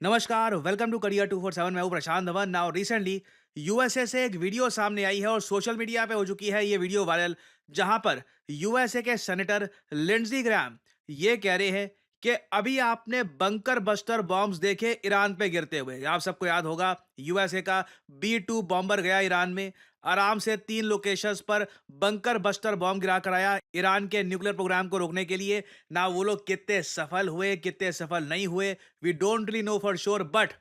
नमस्कार, welcome to career 247। मैं हूं प्रशांत धवन। नाउ रिसेंटली यूएसए से एक वीडियो सामने आई है और सोशल मीडिया पे हो चुकी है ये वीडियो वायरल, जहां पर यूएसए के सेनेटर लिंडजी ग्राहम ये कह रहे हैं कि अभी आपने बंकर बस्टर बॉम्ब्स देखे ईरान पे गिरते हुए। आप सबको याद होगा, यूएसए का B-2 बॉम्बर गया ईरान में, आराम से 3 लोकेशंस पर बंकर बस्टर बॉम्ब गिरा कर आया ईरान के न्यूक्लियर प्रोग्राम को रोकने के लिए। ना वो लोग कितने सफल हुए, कितने सफल नहीं हुए, we don't really know for sure, but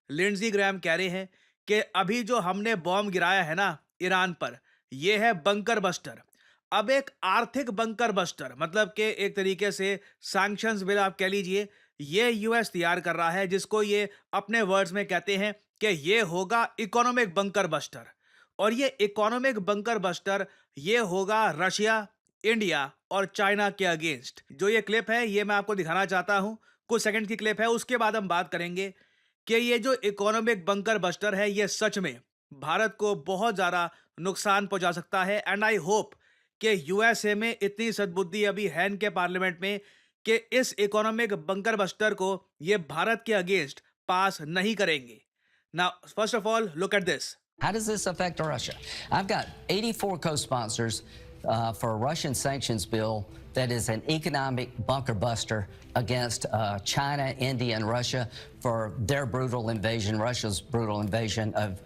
Lindsey Graham कह रहे हैं कि अभी जो हमने बॉम्ब गिराया है ना ईरान पर, ये है बंकर बस्टर। अब एक आर्थिक बंकर बस्टर, मतलब कि एक तरीके से सैंक्शंस बिल आप कह लीजिए, ये यूएस तैयार कर रहा है, जिसको ये अपने वर्ड्स में कहते हैं कि ये होगा इकोनॉमिक बंकर बस्टर। और ये इकोनॉमिक बंकर बस्टर ये होगा रशिया, इंडिया और चाइना के अगेंस्ट। जो ये क्लिप है ये मैं आपको दिखाना चाहता हूं, कुछ सेकंड की क्लिप है, उसके बाद हम बात करेंगे कि ये जो इकोनॉमिक बंकर बस्टर है ये सच में भारत को बहुत ज्यादा नुकसान पहुंचा सकता है। एंड आई होप कि यूएसए में इतनी सद्बुद्धि अभी है इनके पार्लियामेंट में कि इस इकोनॉमिक बंकर बस्टर को ये भारत के अगेंस्ट पास नहीं करेंगे। Now first of all look at this. How does this affect Russia? I've got 84 co-sponsors for a Russian sanctions bill that is an economic bunker buster against China, India, and Russia for their brutal invasion, Russia's brutal invasion of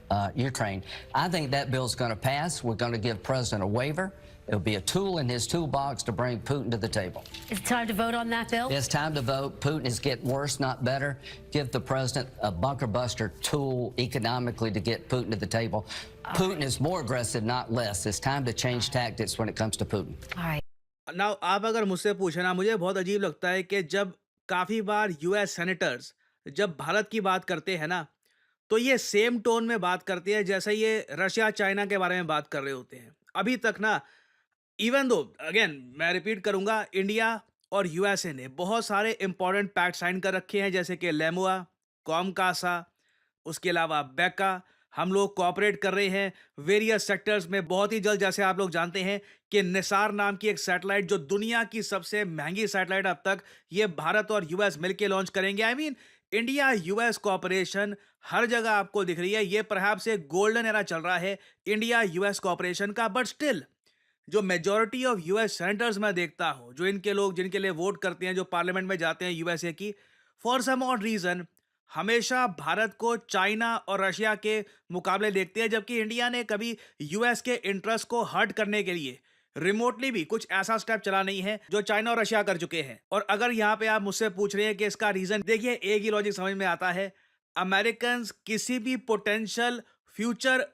Ukraine. I think that bill is going to pass. We're going to give President a waiver. It'll be a tool in his toolbox to bring Putin to the table. It's time to vote on that bill? It's time to vote. Putin is getting worse, not better. Give the president a bunker buster tool economically to get Putin to the table. Putin is more aggressive, not less. It's time to change tactics when it comes to Putin. All right. Now आप अगर मुझसे पूछे ना, मुझे बहुत अजीब लगता है कि जब काफ़ी बार यूएस सेनेटर्स जब भारत की बात करते हैं ना, तो ये सेम टोन में बात करते हैं जैसे ये रशिया चाइना के बारे में बात कर रहे होते हैं। अभी तक ना, इवन दो अगेन मैं रिपीट करूंगा, इंडिया और यूएसए ने बहुत सारे इंपॉर्टेंट पैक्ट साइन कर रखे हैं, जैसे कि लेमुआ, कॉमकासा, उसके अलावा बेका। हम लोग कोऑपरेट कर रहे हैं वेरियस सेक्टर्स में। बहुत ही जल्द, जैसे आप लोग जानते हैं कि निसार नाम की एक सैटेलाइट, जो दुनिया की सबसे महंगी सैटेलाइट अब तक, ये भारत और यूएस मिलकर लॉन्च करेंगे। I mean, India US cooperation हर जगह आपको दिख रही है। ये परहैप्स एक गोल्डन एरा चल रहा है इंडिया यूएस कोऑपरेशन का। बट स्टिल जो मेजॉरिटी ऑफ यूएस सेनेटर्स मैं देखता हूं, जो इनके लोग जिनके लिए वोट करते हैं, जो पार्लियामेंट में जाते हैं यूएसए की, फॉर सम ऑड रीजन हमेशा भारत को चाइना और रशिया के मुकाबले देखते हैं, जबकि इंडिया ने कभी यूएस के इंटरेस्ट को हर्ट करने के लिए रिमोटली भी कुछ ऐसा स्टेप चला नहीं है जो चाइना और रशिया कर चुके हैं। और अगर यहाँ पे आप मुझसे पूछ रहे हैं कि इसका रीजन, देखिए एक ही लॉजिक समझ में आता है। अमेरिकन किसी भी पोटेंशियल फ्यूचर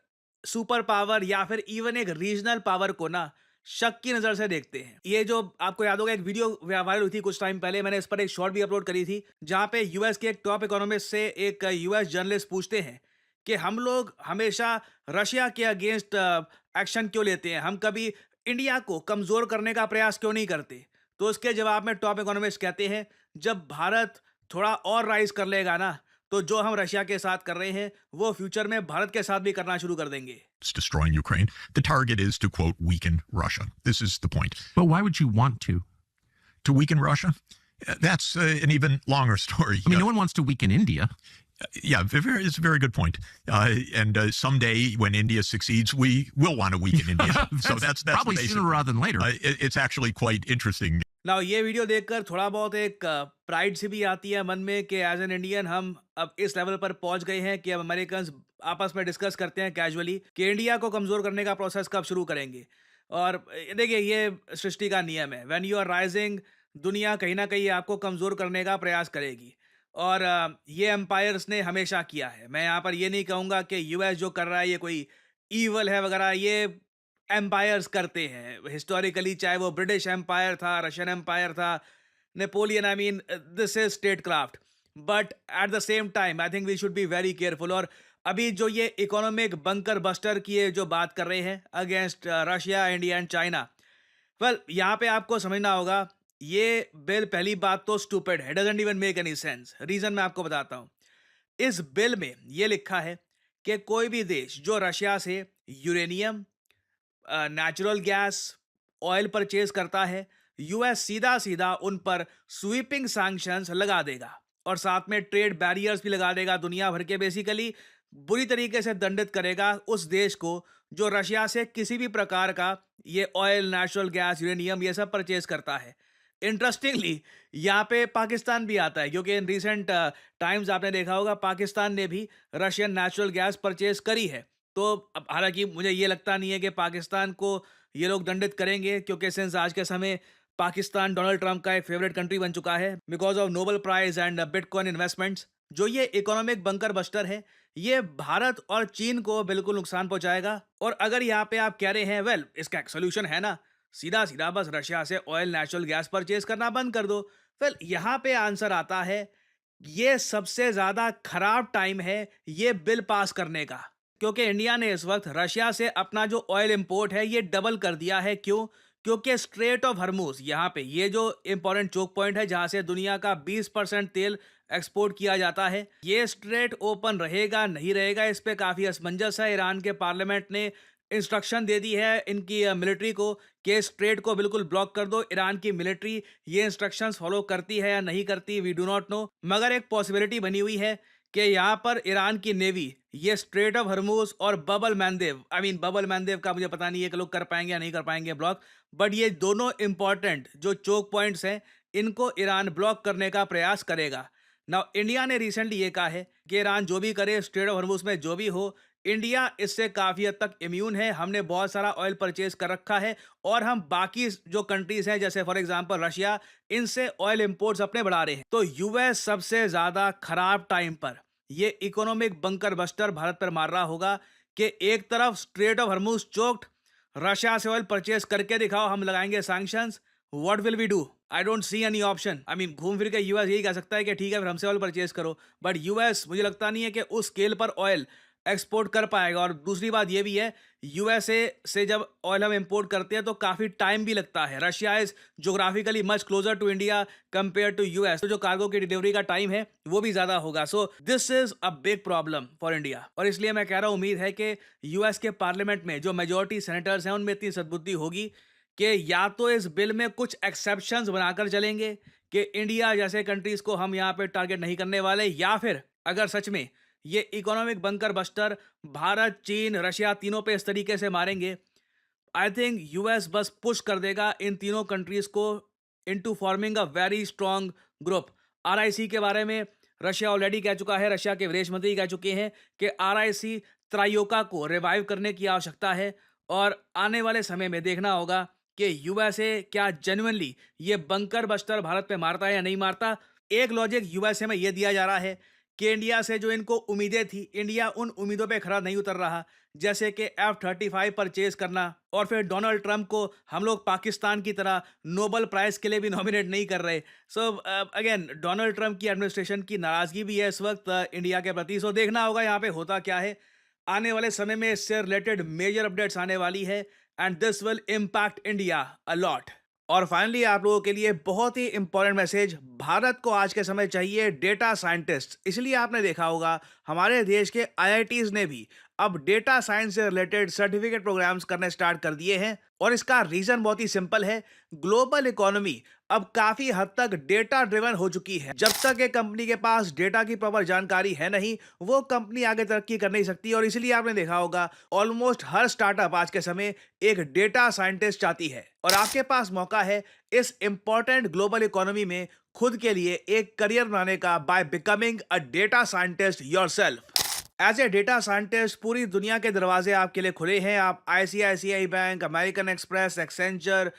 सुपर पावर या फिर इवन एक रीजनल पावर को ना शक की नजर से देखते हैं। ये जो आपको याद होगा, एक वीडियो वायरल हुई थी कुछ टाइम पहले, मैंने इस पर एक शॉर्ट भी अपलोड करी थी, जहां पे यूएस के एक टॉप इकोनॉमिस्ट से एक यूएस जर्नलिस्ट पूछते हैं कि हम लोग हमेशा रशिया के अगेंस्ट एक्शन क्यों लेते हैं, हम कभी इंडिया को कमजोर करने का प्रयास क्यों नहीं करते। तो उसके जवाब में टॉप इकोनॉमिस्ट कहते हैं, जब भारत थोड़ा और राइज कर लेगा ना, तो जो हम रशिया के साथ कर रहे हैं वो फ्यूचर में भारत के साथ भी करना शुरू कर देंगे। Destroying Ukraine. The target is to, quote, weaken Russia. This is the point. But why would you want to? To weaken Russia? That's an even longer story. I mean, no one wants to weaken India. Yeah, it's a very good point. And someday, when India succeeds, we will want to weaken India. So that's probably the basic, sooner rather than later. it's actually quite interesting. ना ये video देखकर थोड़ा बहुत एक pride सी भी आती है मन में कि एज एन इंडियन हम अब इस लेवल पर पहुंच गए हैं कि अब अमेरिकन आपस में डिस्कस करते हैं कैजुअली कि इंडिया को कमजोर करने का प्रोसेस कब शुरू करेंगे। और देखिए, ये सृष्टि का नियम है, व्हेन यू आर राइजिंग, दुनिया कहीं ना कहीं आपको कमजोर करने का प्रयास करेगी। और ये एम्पायर्स ने हमेशा किया है। मैं यहाँ पर ये नहीं कहूँगा कि यूएस जो कर रहा है ये कोई ईवल है वगैरह, ये एम्पायर्स करते हैं हिस्टोरिकली, चाहे वो ब्रिटिश एम्पायर था, रशियन एम्पायर था, Napoleon. I mean, this is statecraft. But at the same time I think we should be very careful. और अभी जो ये इकोनॉमिक बंकर बस्टर की ये जो बात कर रहे हैं against Russia, India and China, well यहाँ पे आपको समझना होगा, ये बिल पहली बात तो स्टूपिड है, doesn't even make any sense. Reason मैं आपको बताता हूँ। इस बिल में ये लिखा है कि कोई भी देश जो रशिया से uranium, natural gas, oil purchase करता है, यूएस सीधा सीधा उन पर स्वीपिंग सैंक्शंस लगा देगा। और साथ में ट्रेड बैरियर्स भी लगा देगा दुनिया भर के। बेसिकली बुरी तरीके से दंडित करेगा उस देश को जो रशिया से किसी भी प्रकार का ये ऑयल, नेचुरल गैस, यूरेनियम ये सब परचेज करता है। इंटरेस्टिंगली यहाँ पे पाकिस्तान भी आता है, क्योंकि इन रिसेंट टाइम्स आपने देखा होगा पाकिस्तान ने भी रशियन नेचुरल गैस परचेज करी है। तो अब हालांकि मुझे ये लगता नहीं है कि पाकिस्तान को ये लोग दंडित करेंगे, क्योंकि सिंस आज के समय पाकिस्तान डोनाल्ड ट्रंप का एक फेवरेट कंट्री बन चुका है because of Nobel prize and bitcoin investments. जो ये इकोनॉमिक बंकर बस्टर है, ये भारत और चीन को बिल्कुल नुकसान पहुंचाएगा। और अगर यहाँ पे आप कह रहे हैं वेल इसका एक सोल्यूशन है ना, सीधा सीधा बस रशिया से ऑयल, नेचुरल गैस परचेज करना बंद कर दो। वेल यहाँ पे आंसर आता है ये सबसे ज्यादा खराब टाइम है ये बिल पास करने का, क्योंकि इंडिया ने इस वक्त रशिया से अपना जो ऑयल इंपोर्ट है ये डबल कर दिया है। क्यों? क्योंकि स्ट्रेट ऑफ हर्मुज यहाँ पे ये जो इंपॉर्टेंट चोक पॉइंट है जहां से दुनिया का 20% तेल एक्सपोर्ट किया जाता है, ये स्ट्रेट ओपन रहेगा नहीं रहेगा इस पे काफी असमंजस है। ईरान के पार्लियामेंट ने इंस्ट्रक्शन दे दी है इनकी मिलिट्री को कि स्ट्रेट को बिल्कुल ब्लॉक कर दो। ईरान की मिलिट्री ये इंस्ट्रक्शंस फॉलो करती है या नहीं करती, वी डू नॉट नो, मगर एक पॉसिबिलिटी बनी हुई है कि यहाँ पर ईरान की नेवी ये स्ट्रेट ऑफ हर्मुज और बबल मैंदेव, बबल मैंदेव का मुझे पता नहीं है कि लोग कर पाएंगे या नहीं कर पाएंगे ब्लॉक, बट ये दोनों इंपॉर्टेंट जो चोक पॉइंट्स हैं इनको ईरान ब्लॉक करने का प्रयास करेगा। नाउ इंडिया ने रिसेंटली ये कहा है कि ईरान जो भी करे, स्ट्रेट ऑफ हर्मुज में जो भी हो, इंडिया इससे काफ़ी हद तक इम्यून है। हमने बहुत सारा ऑयल परचेज कर रखा है और हम बाकी जो कंट्रीज हैं जैसे फॉर एग्जांपल रशिया, इनसे ऑयल इंपोर्ट्स अपने बढ़ा रहे हैं। तो यूएस सबसे ज़्यादा खराब टाइम पर ये इकोनॉमिक बंकर बस्टर भारत पर मार रहा होगा कि एक तरफ strait of Hormuz choked, Russia से ऑयल परचेज करके दिखाओ, हम लगाएंगे sanctions, what will we do? I don't see any option. घूम फिर के यूएस यही कह सकता है कि ठीक है फिर हमसे ऑयल परचेज करो, बट यूएस मुझे लगता नहीं है कि उस स्केल पर ऑयल एक्सपोर्ट कर पाएगा। और दूसरी बात ये भी है, यूएसए से जब ऑयल हम इंपोर्ट करते हैं तो काफ़ी टाइम भी लगता है। Russia is geographically much closer to India compare to US, तो जो कार्गो की डिलीवरी का टाइम है वो भी ज़्यादा होगा। So this is a big problem for India. और इसलिए मैं कह रहा हूँ उम्मीद है कि यूएस के पार्लियामेंट में जो मेजोरिटी सेनेटर्स हैं उनमें इतनी सद्बुद्धि होगी कि या तो इस बिल में कुछ एक्सेप्शंस बनाकर चलेंगे कि इंडिया जैसे कंट्रीज को हम यहाँ पे टारगेट नहीं करने वाले, या फिर अगर सच में ये इकोनॉमिक बंकर बस्टर भारत, चीन, रशिया तीनों पे इस तरीके से मारेंगे, आई थिंक यूएस बस पुश कर देगा इन तीनों कंट्रीज को into forming a very strong group. RIC के बारे में रशिया ऑलरेडी कह चुका है, रशिया के विदेश मंत्री कह चुके हैं कि आरआईसी त्रायोका को रिवाइव करने की आवश्यकता है। और आने वाले समय में देखना होगा कि यूएसए क्या जेन्युइनली ये बंकर बस्टर भारत पे मारता है या नहीं मारता। एक लॉजिक यूएसए में ये दिया जा रहा है कि इंडिया से जो इनको उम्मीदें थी, इंडिया उन उम्मीदों पे खरा नहीं उतर रहा, जैसे कि F-35 परचेज करना, और फिर डोनाल्ड ट्रंप को हम लोग पाकिस्तान की तरह नोबेल प्राइज के लिए भी नॉमिनेट नहीं कर रहे। सो अगेन डोनाल्ड ट्रंप की एडमिनिस्ट्रेशन की नाराजगी भी है इस वक्त इंडिया के प्रति। सो देखना होगा यहाँ पे होता क्या है। आने वाले समय में इससे रिलेटेड मेजर अपडेट्स आने वाली है and this will impact India a lot. और फाइनली आप लोगों के लिए बहुत ही इंपॉर्टेंट मैसेज, भारत को आज के समय चाहिए डेटा साइंटिस्ट। इसलिए आपने देखा होगा हमारे देश के आईआईटीज ने भी अब डेटा साइंस से रिलेटेड सर्टिफिकेट प्रोग्राम्स करने स्टार्ट कर दिए हैं। और इसका रीजन बहुत ही सिंपल है, ग्लोबल इकोनॉमी अब काफी हद तक डेटा ड्रिवन हो चुकी है। जब तक एक कंपनी के पास डेटा की प्रॉपर जानकारी है नहीं, वो कंपनी आगे तरक्की कर नहीं सकती। और इसलिए आपने देखा होगा ऑलमोस्ट हर स्टार्टअप आज के समय एक डेटा साइंटिस्ट चाहती है। और आपके पास मौका है इस इंपॉर्टेंट ग्लोबल इकोनॉमी में खुद के लिए एक करियर बनाने का by becoming a data scientist yourself. As a data scientist पूरी दुनिया के दरवाजे आपके लिए खुले हैं। आप ICICI bank, American Express, Accenture,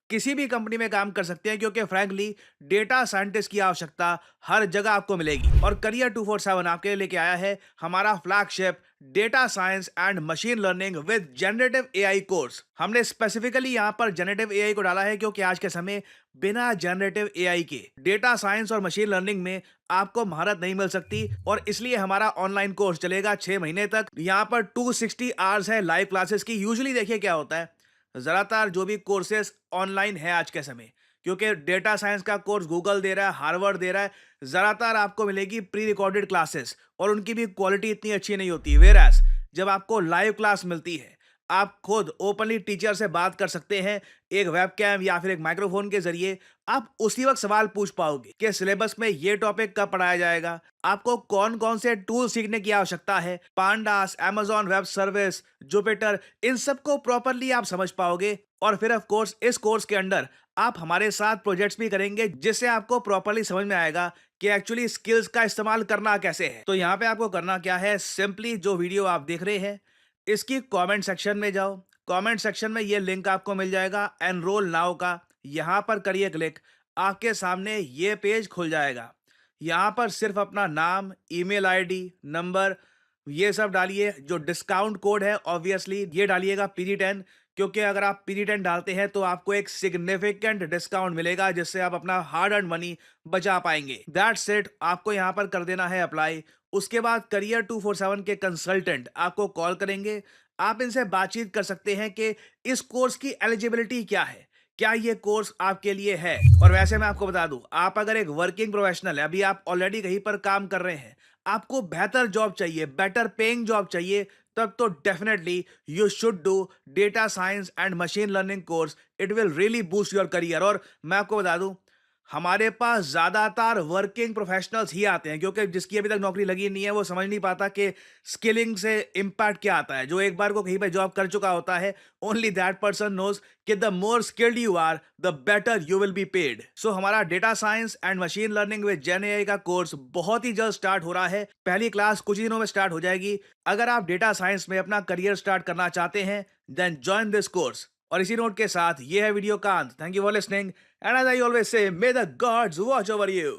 किसी भी कंपनी में काम कर सकते हैं, क्योंकि फ्रैंकली डेटा साइंटिस्ट की आवश्यकता हर जगह आपको मिलेगी। और करियर 247 आपके लिए लेके आया है हमारा flagship data science and machine learning with generative AI course. हमने स्पेसिफिकली यहाँ पर जनरेटिव एआई को डाला है क्योंकि आज के समय बिना जनरेटिव एआई के डेटा साइंस और मशीन लर्निंग में आपको महारत नहीं मिल सकती। और इसलिए हमारा ऑनलाइन कोर्स चलेगा 6 महीने तक। यहाँ पर 260 आवर्स है लाइव क्लासेस की। यूजुअली देखिए क्या होता है, ज़्यादातर जो भी कोर्सेस ऑनलाइन है आज के समय, क्योंकि डेटा साइंस का कोर्स गूगल दे रहा है, हार्वर्ड दे रहा है, ज़्यादातर आपको मिलेगी प्री रिकॉर्डेड क्लासेस और उनकी भी क्वालिटी इतनी अच्छी नहीं होती। वेयरएज जब आपको लाइव क्लास मिलती है, आप खुद ओपनली टीचर से बात कर सकते हैं, एक वेबकैम या फिर एक माइक्रोफोन के जरिए। आप उसी वक्त सवाल पूछ पाओगे कि सिलेबस में ये टॉपिक कब पढ़ाया जाएगा, आपको कौन कौन से टूल सीखने की आवश्यकता है, pandas, Amazon web service, Jupiter, इन सबको प्रॉपरली आप समझ पाओगे। और फिर ऑफ कोर्स इस कोर्स के अंडर आप हमारे साथ प्रोजेक्ट्स भी करेंगे, जिससे आपको प्रॉपरली समझ में आएगा कि एक्चुअली स्किल्स का इस्तेमाल करना कैसे है। तो यहाँ पे आपको करना क्या है, सिंपली जो वीडियो आप देख रहे हैं इसकी कमेंट सेक्शन में जाओ। कमेंट सेक्शन में ये लिंक आपको मिल जाएगा एनरोल नाउ का, यहाँ पर करिए क्लिक। आपके सामने ये पेज खुल जाएगा। यहाँ पर सिर्फ अपना नाम, ईमेल आईडी, नंबर, ये सब डालिए। जो डिस्काउंट कोड है ऑब्वियसली ये डालिएगा PG10, क्योंकि अगर आप PG10 डालते हैं तो आपको एक सिग्निफिकेंट डिस्काउंट मिलेगा, जिससे आप अपना हार्ड अर्न मनी बचा पाएंगे। दैट्स इट, आपको यहाँ पर कर देना है अप्लाई। उसके बाद करियर 247 के कंसल्टेंट आपको कॉल करेंगे। आप इनसे बातचीत कर सकते हैं कि इस कोर्स की एलिजिबिलिटी क्या है, क्या ये कोर्स आपके लिए है। और वैसे मैं आपको बता दूं, आप अगर एक वर्किंग प्रोफेशनल है, अभी आप ऑलरेडी कहीं पर काम कर रहे हैं, आपको बेहतर जॉब चाहिए, बेटर पेइंग जॉब चाहिए, तब तो definitely you should do data science and machine learning course. It will really boost your career. और मैं आपको बता दूं, हमारे पास ज्यादातर वर्किंग प्रोफेशनल्स ही आते हैं, क्योंकि जिसकी अभी तक नौकरी लगी नहीं है वो समझ नहीं पाता कि स्किलिंग से इम्पैक्ट क्या आता है। जो एक बार को कहीं पे जॉब कर चुका होता है, ओनली दैट पर्सन नोज कि the more skilled you are the better you will be paid. So हमारा data science and machine learning with gen AI का कोर्स बहुत ही जल्द स्टार्ट हो रहा है। पहली क्लास कुछ ही दिनों में स्टार्ट हो जाएगी। अगर आप डेटा साइंस में अपना करियर स्टार्ट करना चाहते हैं, देन ज्वाइन दिस कोर्स। और इसी नोट के साथ ये है वीडियो का अंत। Thank you for listening and as I always say, may the gods watch over you.